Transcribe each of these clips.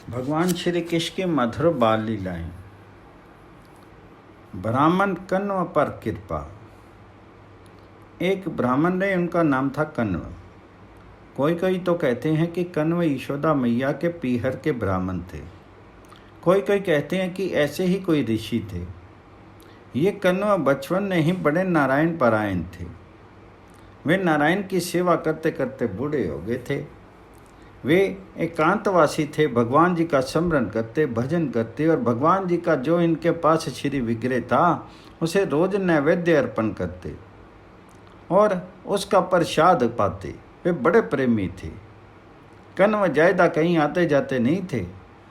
भगवान श्री कृष्ण की मधुर बाल लीलाएं। ब्राह्मण कण्व पर कृपा। एक ब्राह्मण रहे, उनका नाम था कण्व। कोई कोई तो कहते हैं कि कण्व यशोदा मैया के पीहर के ब्राह्मण थे। कोई कोई कहते हैं कि ऐसे ही कोई ऋषि थे। ये कण्व बचपन में ही बड़े नारायण परायण थे। वे नारायण की सेवा करते करते बूढ़े हो गए थे। वे एकांतवासी थे, भगवान जी का स्मरण करते, भजन करते और भगवान जी का जो इनके पास श्री विग्रह था उसे रोज नैवेद्य अर्पण करते और उसका प्रसाद पाते। वे बड़े प्रेमी थे। कण्व ज्यादा कहीं आते जाते नहीं थे।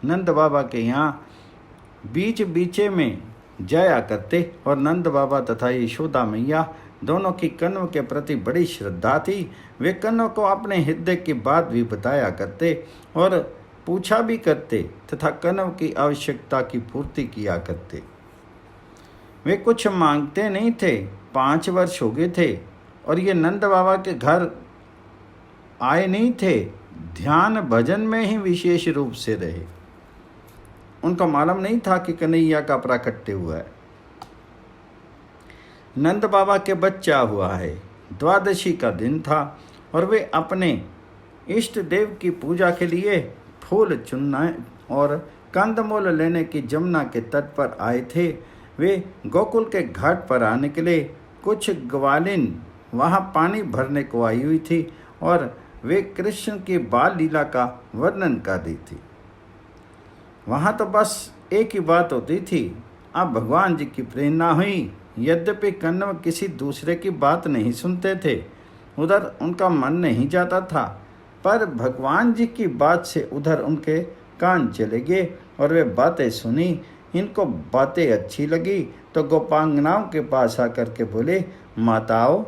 नंद बाबा के यहाँ बीच बीचे में जाया करते और नंद बाबा तथा यशोदा मैया दोनों की कण्व के प्रति बड़ी श्रद्धा थी। वे कण्व को अपने हृदय की बात भी बताया करते और पूछा भी करते तथा कण्व की आवश्यकता की पूर्ति किया करते। वे कुछ मांगते नहीं थे। 5 वर्ष हो गए थे और ये नंद बाबा के घर आए नहीं थे। ध्यान भजन में ही विशेष रूप से रहे। उनको मालूम नहीं था कि कन्हैया का प्राकट्य हुआ है। नंद बाबा के बच्चा हुआ है। द्वादशी का दिन था और वे अपने इष्ट देव की पूजा के लिए फूल चुनने और कंदमूल लेने की जमुना के तट पर आए थे। वे गोकुल के घाट पर आने के लिए कुछ ग्वालिन वहाँ पानी भरने को आई हुई थी और वे कृष्ण की बाल लीला का वर्णन कर रही थी। वहाँ तो बस एक ही बात होती थी। अब भगवान जी की प्रेरणा हुई। यद्यपि कण्व किसी दूसरे की बात नहीं सुनते थे, उधर उनका मन नहीं जाता था, पर भगवान जी की बात से उधर उनके कान चले गए और वे बातें सुनी। इनको बातें अच्छी लगी तो गोपांगनाओं के पास आकर के बोले, माताओं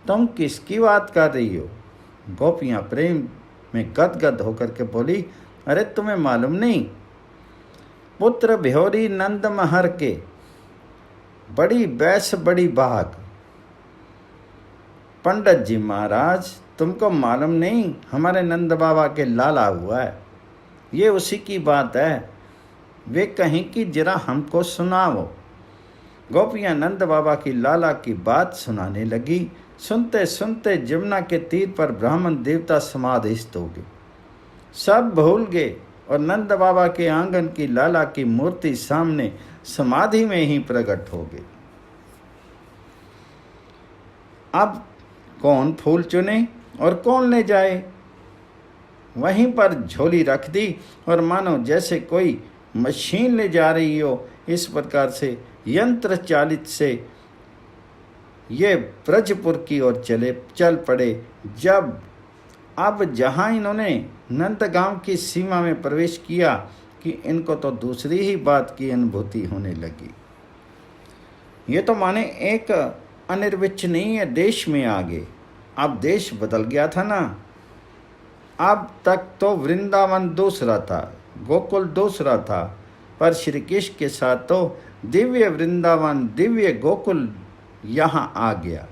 तुम किसकी बात कर रही हो? गोपियाँ प्रेम में गदगद होकर के बोली, अरे तुम्हें मालूम नहीं, पुत्र बिहोरी नंद महर के बड़ी बैस बड़ी भाग। पंडित जी महाराज, तुमको मालूम नहीं, हमारे नंद बाबा के लाला हुआ है। ये उसी की बात है। वे कहीं कि जरा हमको सुनाओ। गोपियाँ नंद बाबा की लाला की बात सुनाने लगी। सुनते सुनते जमुना के तीर पर ब्राह्मण देवता समाधिस्थ हो गए। सब भूल गए और नंद बाबा के आंगन की लाला की मूर्ति सामने समाधि में ही प्रकट हो गई। अब कौन फूल चुने और कौन ले जाए? वहीं पर झोली रख दी और मानो जैसे कोई मशीन ले जा रही हो, इस प्रकार से यंत्र चालित से ये ब्रजपुर की ओर चल पड़े। जब अब जहाँ इन्होंने नंदगांव की सीमा में प्रवेश किया कि इनको तो दूसरी ही बात की अनुभूति होने लगी। ये तो माने एक अनिर्वचनीय देश में आ गए। अब देश बदल गया था ना। अब तक तो वृंदावन दूसरा था, गोकुल दूसरा था, पर श्री कृष्ण के साथ तो दिव्य वृंदावन दिव्य गोकुल यहाँ आ गया।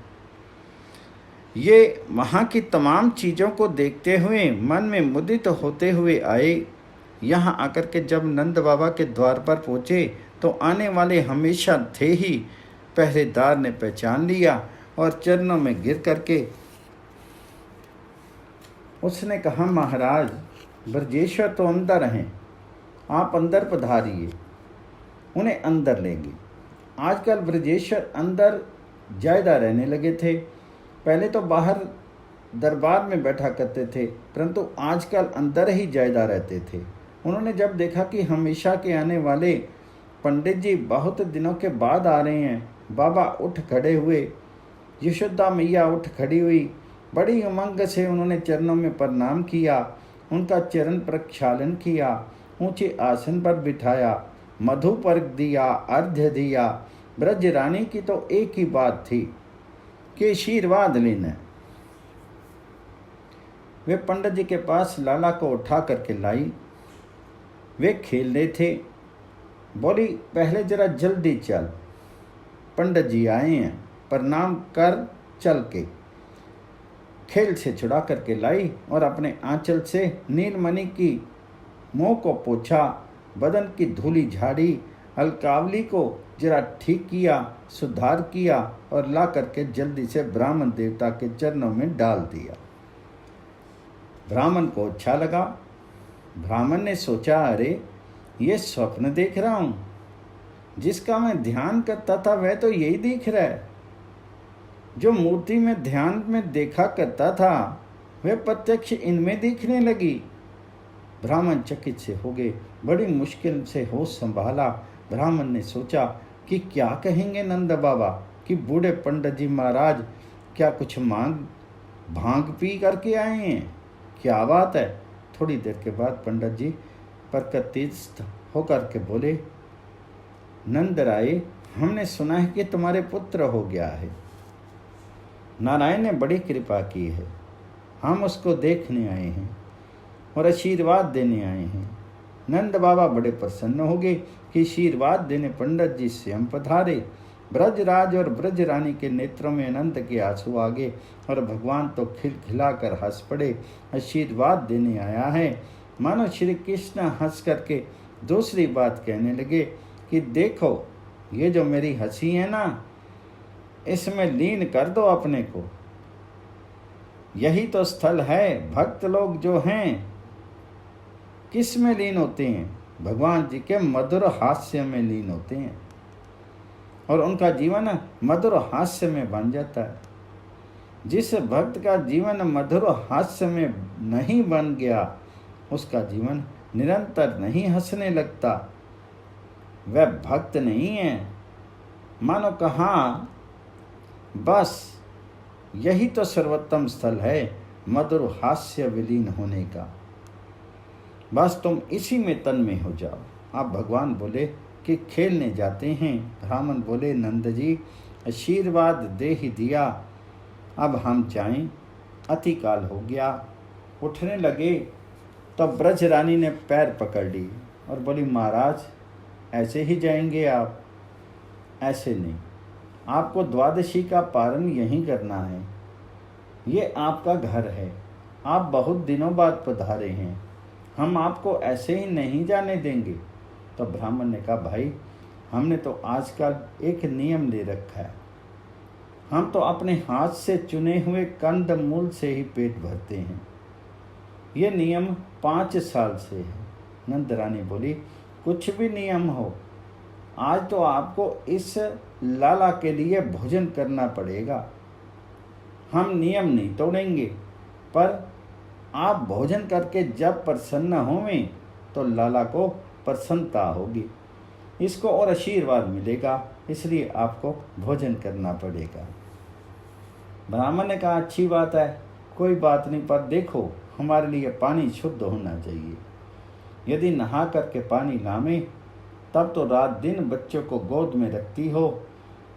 ये वहाँ की तमाम चीज़ों को देखते हुए मन में मुदित होते हुए आए। यहाँ आकर के जब नंद बाबा के द्वार पर पहुँचे तो आने वाले हमेशा थे ही पहरेदार ने पहचान लिया और चरणों में गिर करके उसने कहा, महाराज ब्रजेश्वर तो अंदर हैं, आप अंदर पधारिए, उन्हें अंदर लेंगे। आजकल ब्रजेश्वर अंदर ज़्यादा रहने लगे थे। पहले तो बाहर दरबार में बैठा करते थे, परंतु आजकल अंदर ही ज़्यादा रहते थे। उन्होंने जब देखा कि हमेशा के आने वाले पंडित जी बहुत दिनों के बाद आ रहे हैं, बाबा उठ खड़े हुए, यशोदा मैया उठ खड़ी हुई। बड़ी उमंग से उन्होंने चरणों में प्रणाम किया, उनका चरण प्रक्षालन किया, ऊंचे आसन पर बिठाया, मधु पर्घ दिया, अर्घ्य दिया। ब्रज रानी की तो एक ही बात थी कि आशीर्वाद लेना। वे पंडित जी के पास लाला को उठा करके लाई। वे खेल रहे थे। बोली, पहले जरा जल्दी चल, पंडित जी आए हैं, प्रणाम कर चल के। खेल से छुड़ा करके लाई और अपने आंचल से नीलमणि की मुंह को पोछा, बदन की धूली झाड़ी, अलकावली को जरा ठीक किया, सुधार किया और ला करके जल्दी से ब्राह्मण देवता के चरणों में डाल दिया। ब्राह्मण को अच्छा लगा। ब्राह्मण ने सोचा, अरे ये स्वप्न देख रहा हूं, जिसका मैं ध्यान करता था वह तो यही दिख रहा है। जो मूर्ति में ध्यान में देखा करता था वह प्रत्यक्ष इनमें दिखने लगी। ब्राह्मण चकित से हो गए। बड़ी मुश्किल से होश संभाला। ब्राह्मण ने सोचा कि क्या कहेंगे नंद बाबा कि बूढ़े पंडित जी महाराज क्या कुछ भांग पी करके आए हैं, क्या बात है। थोड़ी देर के बाद पंडित जी प्रकृतिस्थ होकर के बोले, नंद राय, हमने सुना है कि तुम्हारे पुत्र हो गया है। नारायण ने बड़ी कृपा की है। हम उसको देखने आए हैं और आशीर्वाद देने आए हैं। नंद बाबा बड़े प्रसन्न हो गए कि आशीर्वाद देने पंडित जी स्वयं पधारे। ब्रजराज और ब्रज रानी के नेत्रों में आनंद के आंसू आ गए और भगवान तो खिलखिलाकर हंस पड़े। आशीर्वाद देने आया है। मानो श्री कृष्ण हंस करके दूसरी बात कहने लगे कि देखो, ये जो मेरी हंसी है ना, इसमें लीन कर दो अपने को। यही तो स्थल है। भक्त लोग जो हैं किस में लीन होते हैं? भगवान जी के मधुर हास्य में लीन होते हैं और उनका जीवन मधुर हास्य में बन जाता है। जिस भक्त का जीवन मधुर हास्य में नहीं बन गया, उसका जीवन निरंतर नहीं हंसने लगता, वह भक्त नहीं है। मानो कहाँ, बस यही तो सर्वोत्तम स्थल है मधुर हास्य विलीन होने का। बस तुम इसी में तन में हो जाओ। आप भगवान बोले कि खेलने जाते हैं। ब्राह्मण बोले, नंद जी आशीर्वाद दे ही दिया, अब हम जाएं, अतिकाल हो गया। उठने लगे तब ब्रज रानी ने पैर पकड़ ली और बोली, महाराज ऐसे ही जाएंगे आप? ऐसे नहीं, आपको द्वादशी का पारण यहीं करना है। ये आपका घर है, आप बहुत दिनों बाद पधारे हैं, हम आपको ऐसे ही नहीं जाने देंगे। तो ब्राह्मण ने कहा, भाई हमने तो आजकल एक नियम ले रखा है, हम तो अपने हाथ से चुने हुए कंद मूल से ही पेट भरते हैं। ये नियम 5 साल से है। नंद रानी बोली, कुछ भी नियम हो, आज तो आपको इस लाला के लिए भोजन करना पड़ेगा। हम नियम नहीं तोड़ेंगे, पर आप भोजन करके जब प्रसन्न होवें तो लाला को प्रसन्नता होगी, इसको और आशीर्वाद मिलेगा, इसलिए आपको भोजन करना पड़ेगा। ब्राह्मण ने कहा, अच्छी बात है, कोई बात नहीं, पर देखो हमारे लिए पानी शुद्ध होना चाहिए। यदि नहा करके पानी लावें तब तो रात दिन बच्चों को गोद में रखती हो,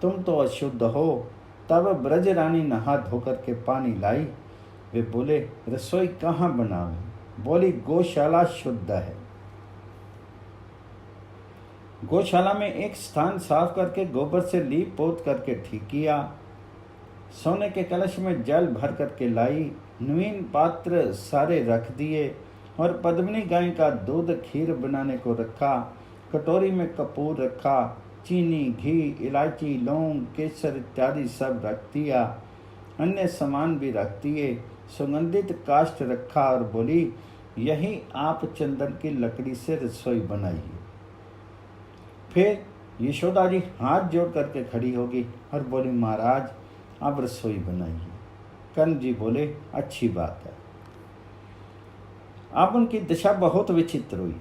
तुम तो अशुद्ध हो। तब ब्रज रानी नहा धोकर के पानी लाई। वे बोले, रसोई कहाँ बनावे? बोली, गौशाला शुद्ध है। गौशाला में एक स्थान साफ करके गोबर से लीप पोत करके ठीक किया। सोने के कलश में जल भर करके लाई। नवीन पात्र सारे रख दिए और पद्मिनी गाय का दूध खीर बनाने को रखा। कटोरी में कपूर रखा, चीनी, घी, इलायची, लौंग, केसर इत्यादि सब रख दिया। अन्य सामान भी रख दिए। सुगंधित काष्ठ रखा और बोली, यही आप चंदन की लकड़ी से रसोई बनाइए। फिर यशोदा जी हाथ जोड़ करके खड़ी होगी और बोली, महाराज आप रसोई बनाइए। कर्ण जी बोले, अच्छी बात है। अब उनकी दशा बहुत विचित्र हुई।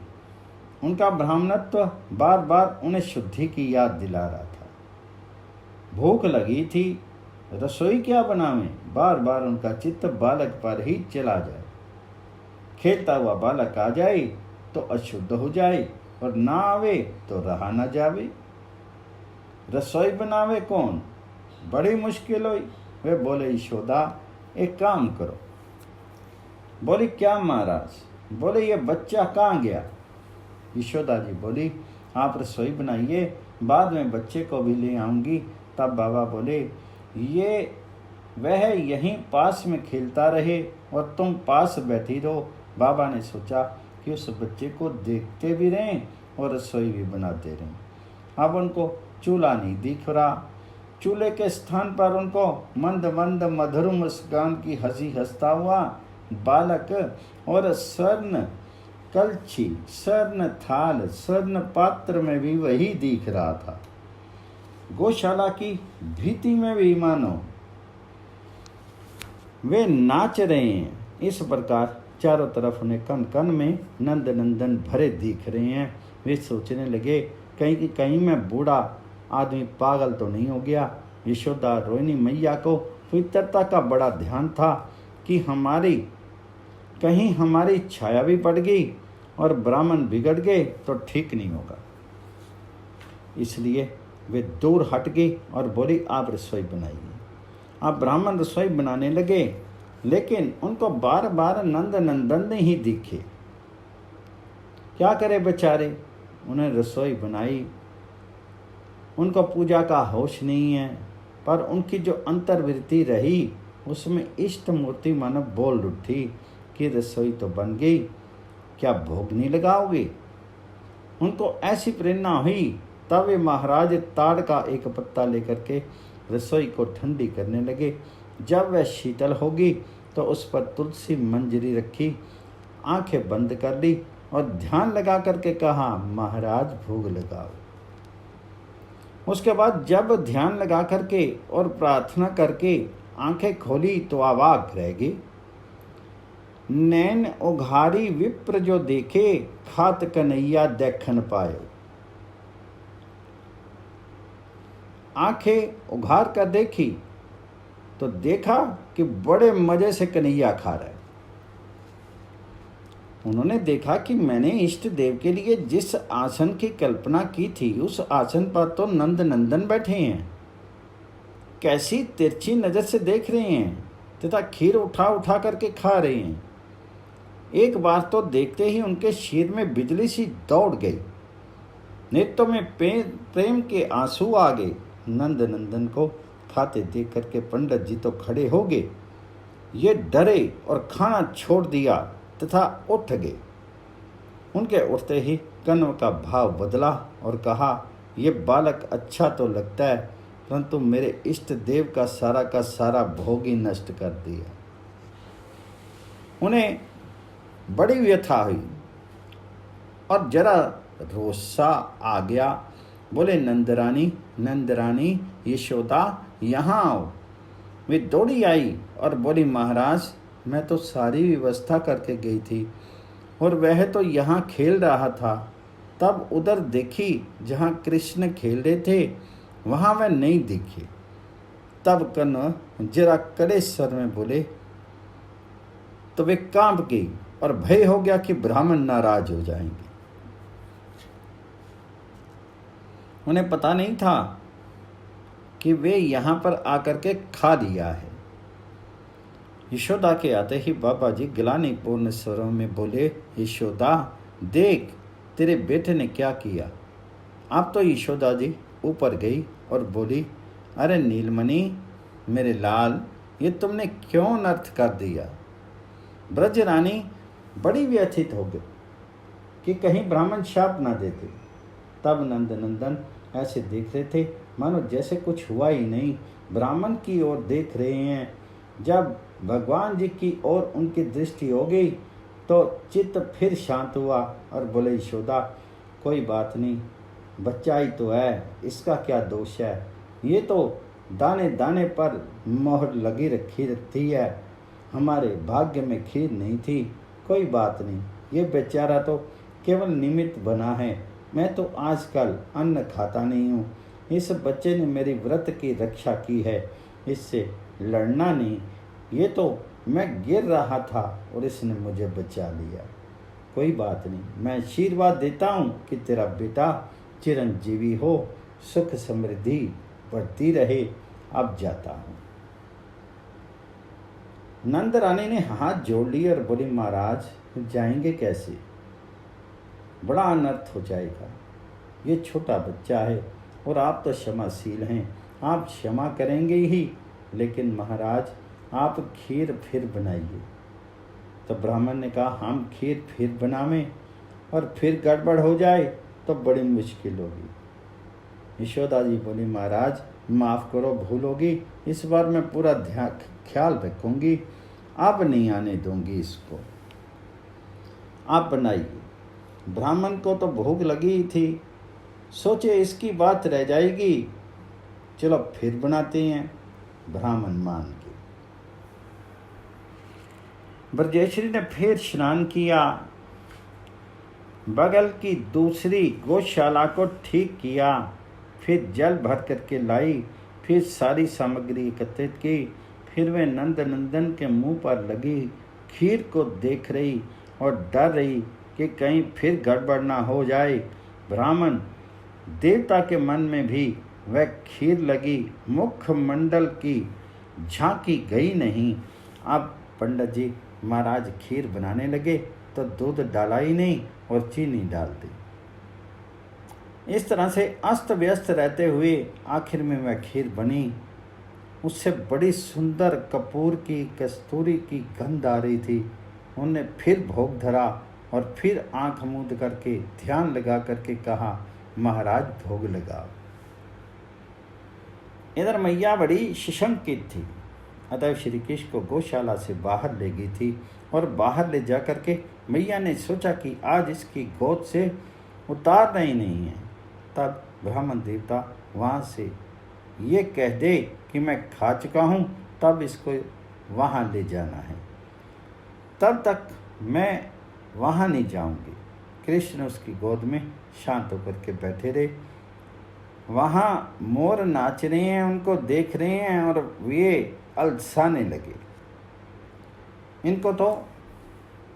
उनका ब्राह्मणत्व बार बार उन्हें शुद्धि की याद दिला रहा था। भूख लगी थी, रसोई क्या बनावें? बार बार उनका चित्त बालक पर ही चला जाए। खेलता हुआ बालक आ जाए तो अशुद्ध हो जाए और ना आवे तो रहा ना जावे। रसोई बनावे कौन? बड़ी मुश्किल हुई। वे बोले, यशोदा एक काम करो। बोली, क्या महाराज? बोले, ये बच्चा कहाँ गया? यशोदा जी बोली, आप रसोई बनाइए, बाद में बच्चे को भी ले आऊँगी। तब बाबा बोले, ये वह यहीं पास में खेलता रहे और तुम पास बैठी रहो। बाबा ने सोचा कि उस बच्चे को देखते भी रहें और रसोई भी बनाते रहें। अब उनको चूल्हा नहीं दिख रहा, चूल्हे के स्थान पर उनको मंद मंद मधुर मुस्कान की हंसी हंसता हुआ बालक और स्वर्ण कलछी, स्वर्ण थाल, स्वर्ण पात्र में भी वही दिख रहा था। गौशाला की भीति में भी मानो वे नाच रहे हैं। इस प्रकार चारों तरफ उन्हें कन कन में नंद नंदन भरे दिख रहे हैं। वे सोचने लगे कहीं कहीं मैं बूढ़ा आदमी पागल तो नहीं हो गया। यशोदा रोहिणी मैया को पवित्रता का बड़ा ध्यान था कि कहीं हमारी छाया भी पड़ गई और ब्राह्मण बिगड़ गए तो ठीक नहीं होगा। इसलिए वे दूर हट गई और बोली आप रसोई बनाइए। अब ब्राह्मण रसोई बनाने लगे, लेकिन उनको बार बार नंद नंदन नहीं दिखे। क्या करे बेचारे, उन्हें रसोई बनाई, उनको पूजा का होश नहीं है, पर उनकी जो अंतर्वृत्ति रही उसमें इष्ट मूर्ति मानो बोल उठी कि रसोई तो बन गई, क्या भोग नहीं लगाओगे। उनको ऐसी प्रेरणा हुई, तब वे महाराज ताड़ का एक पत्ता लेकर के रसोई को ठंडी करने लगे। जब वह शीतल होगी तो उस पर तुलसी मंजरी रखी, आंखें बंद कर ली और ध्यान लगा करके कहा महाराज भोग लगाओ। उसके बाद जब ध्यान लगा करके और प्रार्थना करके आंखें खोली तो अवाक रह गई। नैन उघारी विप्र जो देखे, खात कन्हैया देखन पायो। आंखें उघार कर देखी तो देखा कि बड़े मजे से कन्हैया खा रहा है। उन्होंने देखा कि मैंने इष्ट देव के लिए जिस आसन की कल्पना की थी उस आसन पर तो नंद नंदन बैठे हैं, कैसी तिरछी नजर से देख रहे हैं तथा खीर उठा उठा करके खा रहे हैं। एक बार तो देखते ही उनके सिर में बिजली सी दौड़ गई, नेत्रों में प्रेम के आंसू आ गए। नंद नंदन को खाते देख करके पंडित जी तो खड़े हो गए, ये डरे और खाना छोड़ दिया तथा उठ गए। उनके उठते ही कण्व का भाव बदला और कहा ये बालक अच्छा तो लगता है, परंतु मेरे इष्ट देव का सारा भोग ही नष्ट कर दिया। उन्हें बड़ी व्यथा हुई और जरा रोसा आ गया। बोले नंदरानी यशोदा यहाँ आओ। वे दौड़ी आई और बोली महाराज मैं तो सारी व्यवस्था करके गई थी और वह तो यहाँ खेल रहा था, तब उधर देखी जहाँ कृष्ण खेल रहे थे वहाँ वह नहीं दिखे। तब कण्व जरा कड़े स्वर में बोले तो वे कांप गई और भय हो गया कि ब्राह्मण नाराज हो जाएंगे। उन्हें पता नहीं था कि वे यहाँ पर आकर के खा लिया है। यशोदा के आते ही बाबा जी गिलानीपूर्ण स्वरों में बोले यशोदा देख तेरे बेटे ने क्या किया। अब तो यशोदा जी ऊपर गई और बोली अरे नीलमणि मेरे लाल, ये तुमने क्यों अनर्थ कर दिया। ब्रज रानी बड़ी व्यथित हो गई कि कहीं ब्राह्मण शाप ना देते। तब नंद नंदन ऐसे देख रहे थे मानो जैसे कुछ हुआ ही नहीं, ब्राह्मण की ओर देख रहे हैं। जब भगवान जी की ओर उनकी दृष्टि हो गई तो चित्त फिर शांत हुआ और बोले यशोदा कोई बात नहीं, बच्चा ही तो है, इसका क्या दोष है। ये तो दाने दाने पर मोहर लगी रखी है, हमारे भाग्य में खीर नहीं थी। कोई बात नहीं, ये बेचारा तो केवल निमित्त बना है। मैं तो आजकल अन्न खाता नहीं हूँ। इस बच्चे ने मेरी व्रत की रक्षा की है, इससे लड़ना नहीं। ये तो मैं गिर रहा था और इसने मुझे बचा लिया। कोई बात नहीं, मैं आशीर्वाद देता हूँ कि तेरा बेटा चिरंजीवी हो, सुख समृद्धि बढ़ती रहे। अब जाता हूँ। नंद रानी ने हाथ जोड़ लिए और बोली महाराज जाएंगे कैसे, बड़ा अनर्थ हो जाएगा। ये छोटा बच्चा है और आप तो क्षमाशील हैं, आप क्षमा करेंगे ही, लेकिन महाराज आप खीर फिर बनाइए। तो ब्राह्मण ने कहा, हम खीर फिर बनावें और फिर गड़बड़ हो जाए तो बड़ी मुश्किल होगी। यशोदा जी बोली, महाराज माफ़ करो, भूल होगी, इस बार मैं पूरा ध्यान ख्याल रखूंगी, अब नहीं आने दूंगी इसको, आप बनाइए। ब्राह्मण को तो भूख लगी ही थी, सोचे इसकी बात रह जाएगी, चलो फिर बनाते हैं। ब्राह्मण मान गए। ब्रजेश्वरी ने फिर स्नान किया, बगल की दूसरी गौशाला को ठीक किया, फिर जल भर करके लाई, फिर सारी सामग्री एकत्रित की, फिर वे नंद नंदन के मुंह पर लगी खीर को देख रही और डर रही कि कहीं फिर गड़बड़ ना हो जाए। ब्राह्मण देवता के मन में भी वह खीर लगी मुखमंडल की झांकी गई नहीं। अब पंडित जी महाराज खीर बनाने लगे तो दूध डाला ही नहीं और चीनी डाल दी। इस तरह से अस्त व्यस्त रहते हुए आखिर में वह खीर बनी। उससे बड़ी सुंदर कपूर की कस्तूरी की गंध आ रही थी। उन्होंने फिर भोग धरा और फिर आंख मूंद करके ध्यान लगा करके कहा, महाराज भोग लगाओ। इधर मैया बड़ी शशंकित थी, अतः श्री कृष्ण को गौशाला से बाहर ले गई थी और बाहर ले जा करके मैया ने सोचा कि आज इसकी गोद से उतारना ही नहीं है। तब ब्राह्मण देवता वहाँ से ये कह दे कि मैं खा चुका हूँ, तब इसको वहाँ ले जाना है, तब तक मैं वहाँ नहीं जाऊँगी। कृष्ण उसकी गोद में शांत होकर के बैठे रहे। वहाँ मोर नाच रहे हैं, उनको देख रहे हैं और वे अलसाने लगे। इनको तो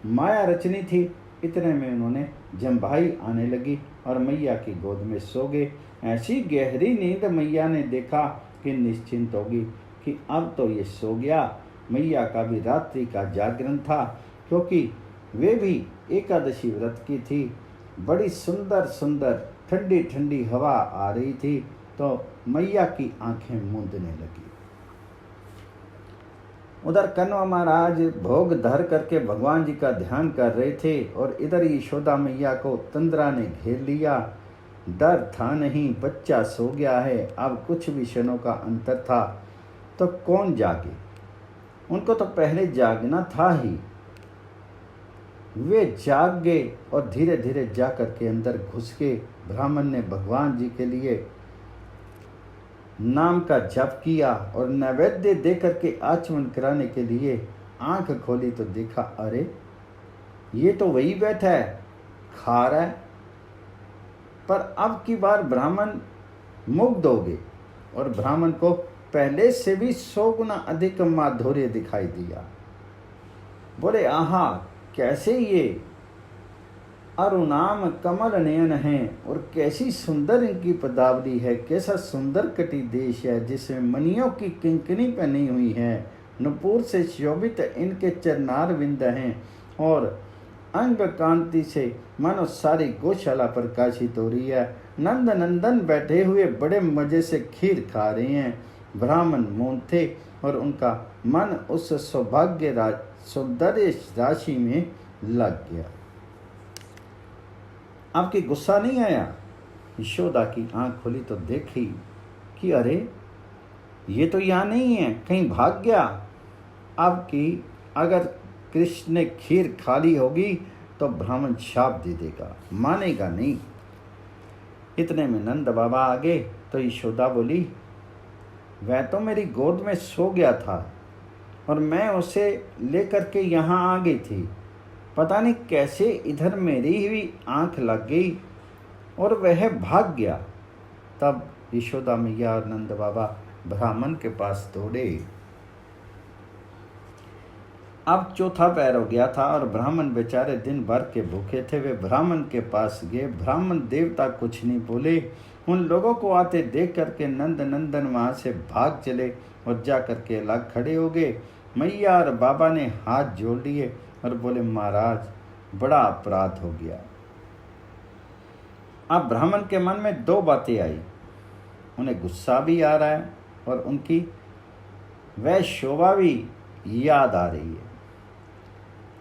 माया रचनी थी। इतने में उन्होंने जम्भाई आने लगी और मैया की गोद में सो गए। ऐसी गहरी नींद मैया ने देखा कि निश्चिंत होगी कि अब तो ये सो गया। मैया का भी रात्रि का जागरण था, क्योंकि वे भी एकादशी व्रत की थी। बड़ी सुंदर सुंदर ठंडी ठंडी हवा आ रही थी, तो मैया की आंखें मूंदने लगी। उधर कन्वा महाराज भोग धर करके भगवान जी का ध्यान कर रहे थे और इधर यशोदा मैया को तंद्रा ने घेर लिया। डर था नहीं, बच्चा सो गया है। अब कुछ भी क्षणों का अंतर था, तो कौन जागे? उनको तो पहले जागना था ही। वे जाग गए और धीरे धीरे जा करके अंदर घुस गए। ब्राह्मण ने भगवान जी के लिए नाम का जप किया और नैवेद्य दे करके आचमन कराने के लिए आंख खोली तो देखा, अरे ये तो वही बैठा है, खा रहा है। पर अब की बार ब्राह्मण मुग्ध हो गए और ब्राह्मण को पहले से भी 100 गुना अधिक माधुर्य दिखाई दिया। बोले, आहा, कैसे ये अरुणाम कमल नयन हैं और कैसी सुंदर इनकी पदावली है। कैसा सुंदर कटी देश है जिसमें मणियों की किंकनी पहनी हुई है। नुपुर से शोभित इनके चरनार विंद हैं और अंग कांति से मानो सारी गौशाला प्रकाशित हो रही है। नंद नंदन बैठे हुए बड़े मजे से खीर खा रहे हैं। ब्राह्मण मौन थे और उनका मन उस सौंदर्य राशि में लग गया। आपकी गुस्सा नहीं आया? यशोदा की आंख खोली तो देखी कि अरे ये तो यहाँ नहीं है, कहीं भाग गया। अब कि अगर कृष्ण ने खीर खा ली होगी तो ब्राह्मण शाप दे देगा, मानेगा नहीं। इतने में नंद बाबा आ गए तो यशोदा बोली, वह तो मेरी गोद में सो गया था और मैं उसे लेकर के यहाँ आ गई थी। पता नहीं कैसे इधर मेरी ही आंख लग गई और वह भाग गया। तब यशोदा मैया और नंद बाबा ब्राह्मण के पास दौड़े। अब चौथा पैर हो गया था और ब्राह्मण बेचारे दिन भर के भूखे थे। वे ब्राह्मण के पास गए। ब्राह्मण देवता कुछ नहीं बोले। उन लोगों को आते देख करके नंद नंदन वहाँ से भाग चले और जा करके अलग खड़े हो गए। मैया और बाबा ने हाथ जोड़ लिए और बोले, महाराज बड़ा अपराध हो गया। अब ब्राह्मण के मन में 2 बातें आई। उन्हें गुस्सा भी आ रहा है और उनकी वह शोभा भी याद आ रही है।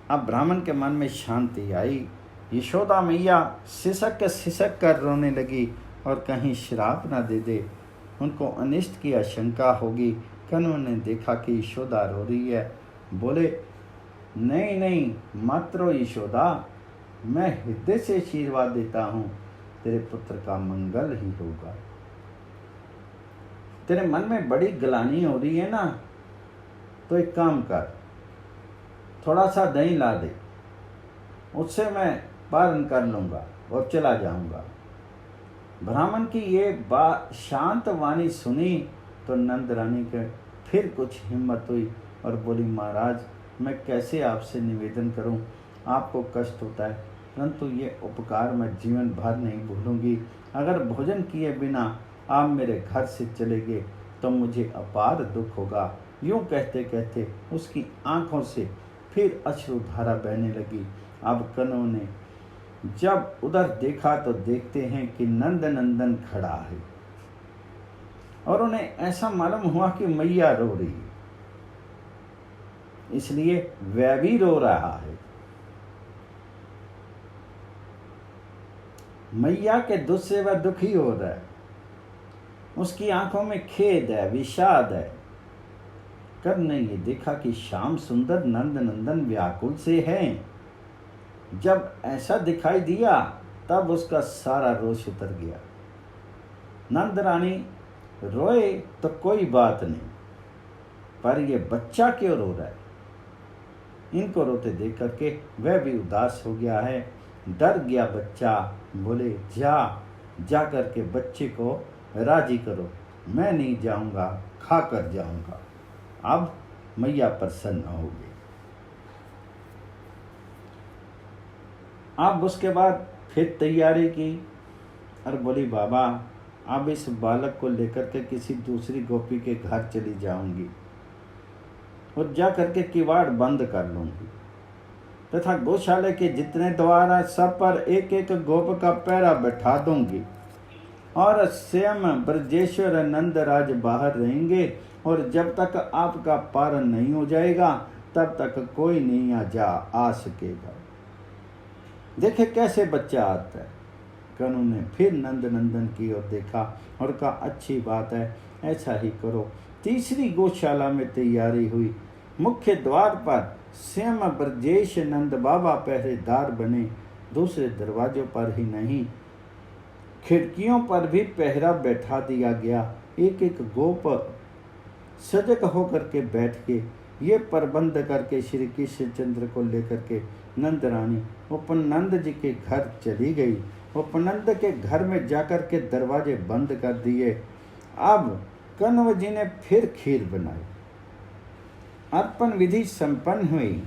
अब ब्राह्मण के मन में शांति आई। यशोदा मैया सिसक कर रोने लगी और कहीं श्राप न दे दे, उनको अनिष्ट की आशंका होगी। कण्व ने देखा कि यशोदा रो रही है, बोले, नहीं नहीं मत रो यशोदा, मैं हृदय से आशीर्वाद देता हूँ, तेरे पुत्र का मंगल ही होगा। तेरे मन में बड़ी ग्लानि हो रही है ना, तो एक काम कर, थोड़ा सा दही ला दे, उससे मैं पारण कर लूँगा और चला जाऊँगा। ब्राह्मण की ये बात शांत वाणी सुनी तो नंद रानी के फिर कुछ हिम्मत हुई और बोली, महाराज मैं कैसे आपसे निवेदन करूं, आपको कष्ट होता है, परंतु ये उपकार मैं जीवन भर नहीं भूलूंगी। अगर भोजन किए बिना आप मेरे घर से चले गए तो मुझे अपार दुख होगा। यूं कहते कहते उसकी आंखों से फिर अश्रुधारा बहने लगी। अब कण्व ने जब उधर देखा तो देखते हैं कि नंद नंदन खड़ा है और उन्हें ऐसा मालूम हुआ कि मैया रो रही है, इसलिए वह भी रो रहा है। मैया के दुख से वह दुखी हो रहा है, उसकी आंखों में खेद है, विषाद है। कब ने ये देखा कि श्याम सुंदर नंद नंदन व्याकुल से हैं। जब ऐसा दिखाई दिया तब उसका सारा रोष उतर गया। नंद रानी रोए तो कोई बात नहीं, पर ये बच्चा क्यों रो रहा है? इनको रोते देख करके वह भी उदास हो गया है, डर गया बच्चा। बोले, जा करके बच्चे को राजी करो, मैं नहीं जाऊंगा, खा कर जाऊंगा। अब मैया प्रसन्न हो गई। अब उसके बाद फिर तैयारी की और बोली, बाबा अब इस बालक को लेकर के किसी दूसरी गोपी के घर चली जाऊंगी और जा करके किवाड़ बंद कर लूंगी तथा गौशाले के जितने द्वार हैं सब पर एक एक गोप का पहरा बैठा दूंगी और स्वयं ब्रजेश्वर नंदराज बाहर रहेंगे और जब तक आपका पारण नहीं हो जाएगा तब तक कोई नहीं आ सकेगा। देखे कैसे बच्चा आता है। कण्व ने फिर नंद नंदन की ओर देखा और कहा, अच्छी बात है, ऐसा ही करो। तीसरी गौशाला में तैयारी हुई। मुख्य द्वार पर स्वयं ब्रजेश नंद बाबा पहरेदार बने। दूसरे दरवाजों पर ही नहीं, खिड़कियों पर भी पहरा बैठा दिया गया। एक एक गोप सजग होकर के बैठ के ये प्रबंध करके श्री कृष्णचंद्र को लेकर के नंद रानी उपनंद जी के घर चली गई। उपनंद के घर में जाकर के दरवाजे बंद कर दिए। अब कण्व जी ने फिर खीर बनाई। अर्पण विधि संपन्न हुई।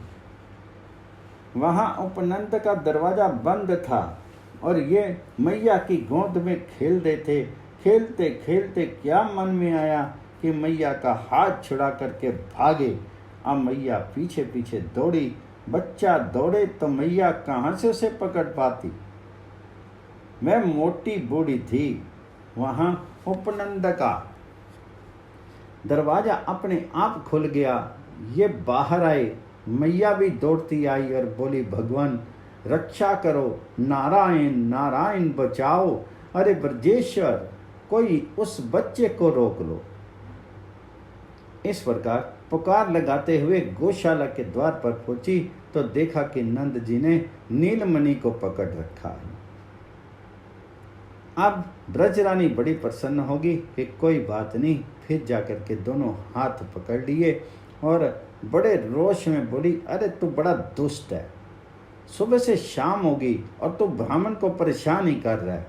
वहां उपनंद का दरवाजा बंद था और ये मैया की गोद में खेल रहे थे। खेलते खेलते क्या मन में आया कि मैया का हाथ छुड़ा करके भागे। अब मैया पीछे पीछे दौड़ी। बच्चा दौड़े तो मैया कहाँ से उसे पकड़ पाती। मैं मोटी बूढ़ी थी। वहां उपनंद का दरवाजा अपने आप खुल गया। ये बाहर आए। मैया भी दौड़ती आई और बोली, भगवान रक्षा करो, नारायण नारायण बचाओ, अरे ब्रजेश्वर कोई उस बच्चे को रोक लो। इस प्रकार पुकार लगाते हुए गौशाला के द्वार पर पहुंची तो देखा कि नंद जी ने नीलमणि को पकड़ रखा है। अब ब्रजरानी बड़ी प्रसन्न होगी कि कोई बात नहीं। फिर जाकर के दोनों हाथ पकड़ लिए और बड़े रोष में बोली, अरे तू बड़ा दुष्ट है, सुबह से शाम होगी और तू ब्राह्मण को परेशान ही कर रहा है,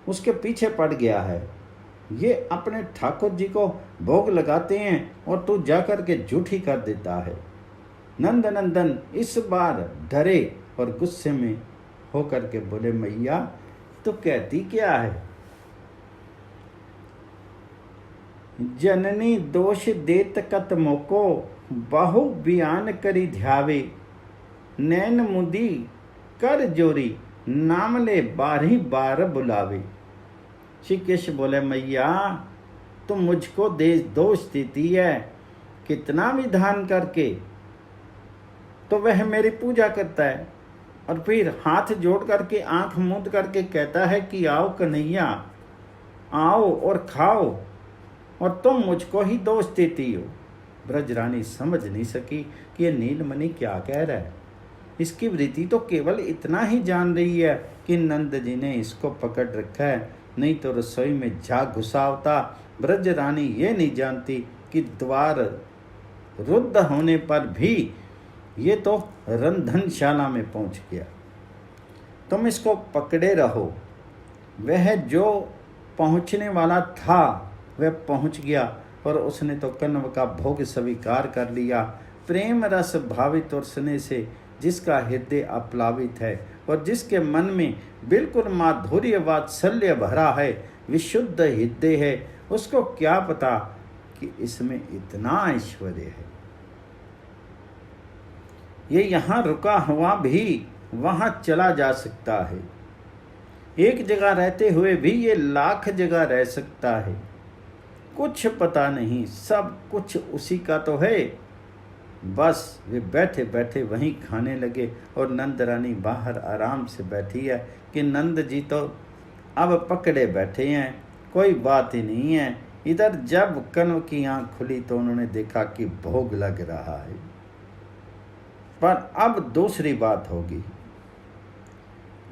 उसके पीछे पड़ गया है। ये अपने ठाकुर जी को भोग लगाते हैं और तू जाकर के झूठी कर देता है। नंद नंदन इस बार डरे और गुस्से में होकर के बोले, मैया तू कहती क्या है? जननी दोष देत कत मोको, बहु बयान करी ध्यावे, नैन मुदी कर जोरी, नाम ले बारही बार बुलावे। श्री कृष्ण बोले, मैया तुम मुझको दोष देती है, कितना विधान करके तो वह मेरी पूजा करता है और फिर हाथ जोड़ करके आंख मूंद करके कहता है कि आओ कन्हैया, आओ और खाओ, और तुम मुझको ही दोष देती हो। ब्रजरानी समझ नहीं सकी कि ये नीलमणि क्या कह रहा है। इसकी वृत्ति तो केवल इतना ही जान रही है कि नंद जी ने इसको पकड़ रखा है, नहीं तो रसोई में जा घुसा होता। ब्रजरानी ये नहीं जानती कि द्वार रुद्ध होने पर भी ये तो रंधनशाला में पहुंच गया। तुम इसको पकड़े रहो, वह जो पहुंचने वाला था वह पहुंच गया, और उसने तो कण्व का भोग स्वीकार कर लिया। प्रेम रस भावित और स्नेह से जिसका हृदय अप्लावित है और जिसके मन में बिल्कुल माधुर्य वात्सल्य भरा है, विशुद्ध हृदय है, उसको क्या पता कि इसमें इतना ऐश्वर्य है। ये यहाँ रुका हुआ भी वहाँ चला जा सकता है। एक जगह रहते हुए भी ये लाख जगह रह सकता है। कुछ पता नहीं, सब कुछ उसी का तो है। बस वे बैठे बैठे वहीं खाने लगे और नंद रानी बाहर आराम से बैठी है कि नंद जी तो अब पकड़े बैठे हैं, कोई बात ही नहीं है। इधर जब कण्व की आंख खुली तो उन्होंने देखा कि भोग लग रहा है। पर अब दूसरी बात होगी।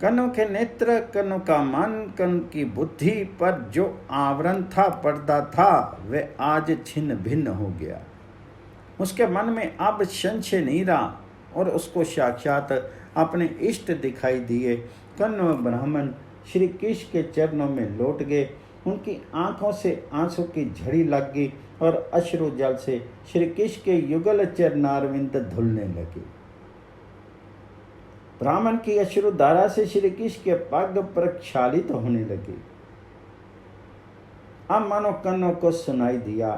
कण्व के नेत्र, कण्व का मन, कण्व की बुद्धि पर जो आवरण था, पर्दा था, वह आज छिन्न भिन्न हो गया। उसके मन में अब संशय नहीं रहा और उसको साक्षात अपने इष्ट दिखाई दिए। कण्व ब्राह्मण श्री कृष्ण के चरणों में लौट गए। उनकी आंखों से आंसू की झड़ी लग गई और अश्रु जल से श्री कृष्ण के युगल चरणारविंद धुलने लगे। ब्राह्मण की अश्रु धारा से श्री कृष्ण के पग प्रक्षालित होने लगे। अब मानो कण्व को सुनाई दिया।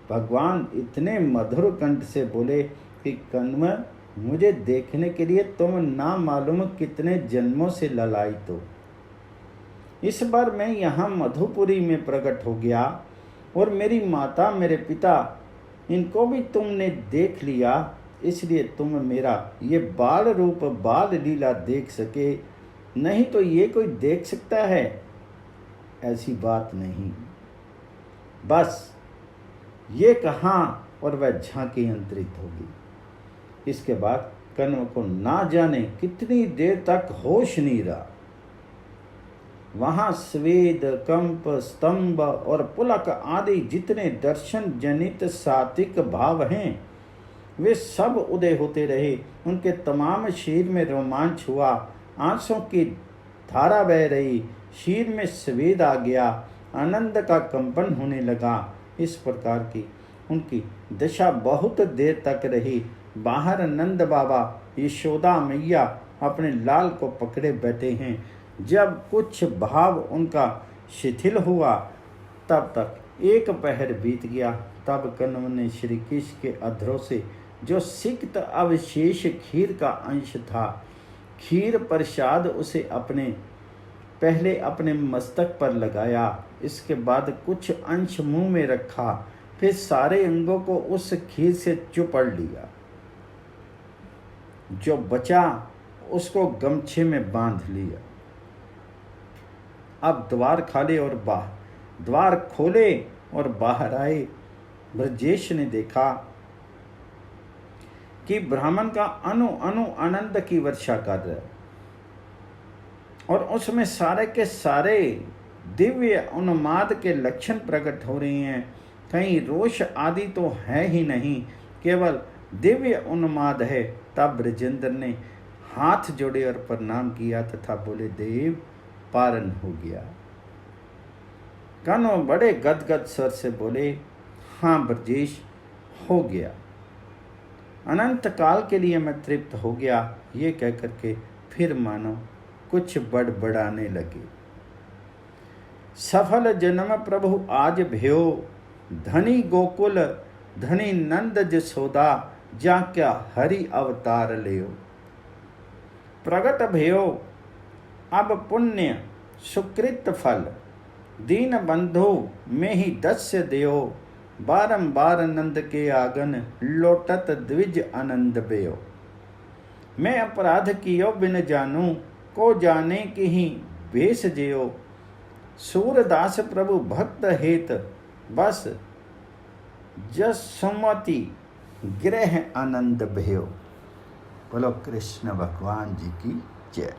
भगवान इतने मधुर कंठ से बोले कि कण्व, मुझे देखने के लिए तुम ना मालूम कितने जन्मों से ललायित हो। इस बार मैं यहाँ मधुपुरी में प्रकट हो गया और मेरी माता, मेरे पिता, इनको भी तुमने देख लिया, इसलिए तुम मेरा ये बाल रूप, बाल लीला देख सके। नहीं तो ये कोई देख सकता है? ऐसी बात नहीं। बस ये कहा और वह झांकी अंतरित होगी। इसके बाद कण्व को ना जाने कितनी देर तक होश नहीं रहा। वहां स्वेद, कंप, स्तंभ और पुलक आदि जितने दर्शन जनित सात्विक भाव हैं, वे सब उदय होते रहे। उनके तमाम शरीर में रोमांच हुआ, आंसुओं की धारा बह रही, शरीर में स्वेद आ गया, आनंद का कंपन होने लगा। इस प्रकार की उनकी दशा बहुत देर तक रही। बाहर नंद बाबा, यशोदा मैया अपने लाल को पकड़े बैठे हैं। जब कुछ भाव उनका शिथिल हुआ तब तक एक पहर बीत गया। तब कण्व ने श्री कृष्ण के अधरों से जो सिक्त अवशेष खीर का अंश था, खीर प्रसाद उसे पहले अपने मस्तक पर लगाया। इसके बाद कुछ अंश मुंह में रखा, फिर सारे अंगों को उस खीर से चुपड़ लिया। जो बचा उसको गमछे में बांध लिया। अब द्वार खोले और बाहर आए। ब्रजेश ने देखा कि ब्राह्मण का अनु अनु आनंद की वर्षा कर रहा है और उसमें सारे के सारे दिव्य उन्माद के लक्षण प्रकट हो रहे हैं। कहीं रोष आदि तो है ही नहीं, केवल दिव्य उन्माद है। तब ब्रजेंद्र ने हाथ जोड़े और प्रणाम किया तथा बोले, देव पारण हो गया। कण्व बड़े गदगद स्वर से बोले, हाँ ब्रजेश, हो गया। अनंत काल के लिए मैं तृप्त हो गया। ये कहकर के फिर मानो कुछ बड़बड़ाने लगे। सफल जन्म प्रभु आज भयो, धनी गोकुल धनी नंद जसोदा, जा क्या हरि अवतार लियो। प्रगट भयो अब पुण्य सुकृत फल, दीन बंधु में ही दस्य देयो, बारंबार नंद के आगन, लोटत द्विज आनंद बेयो। मैं अपराध कियो बिन जानू, को जाने की ही भेष जियो। सूरदास प्रभु भक्त हेत, बस जस सुमति ग्रह आनंद भयो। बोलो कृष्ण भगवान जी की जय।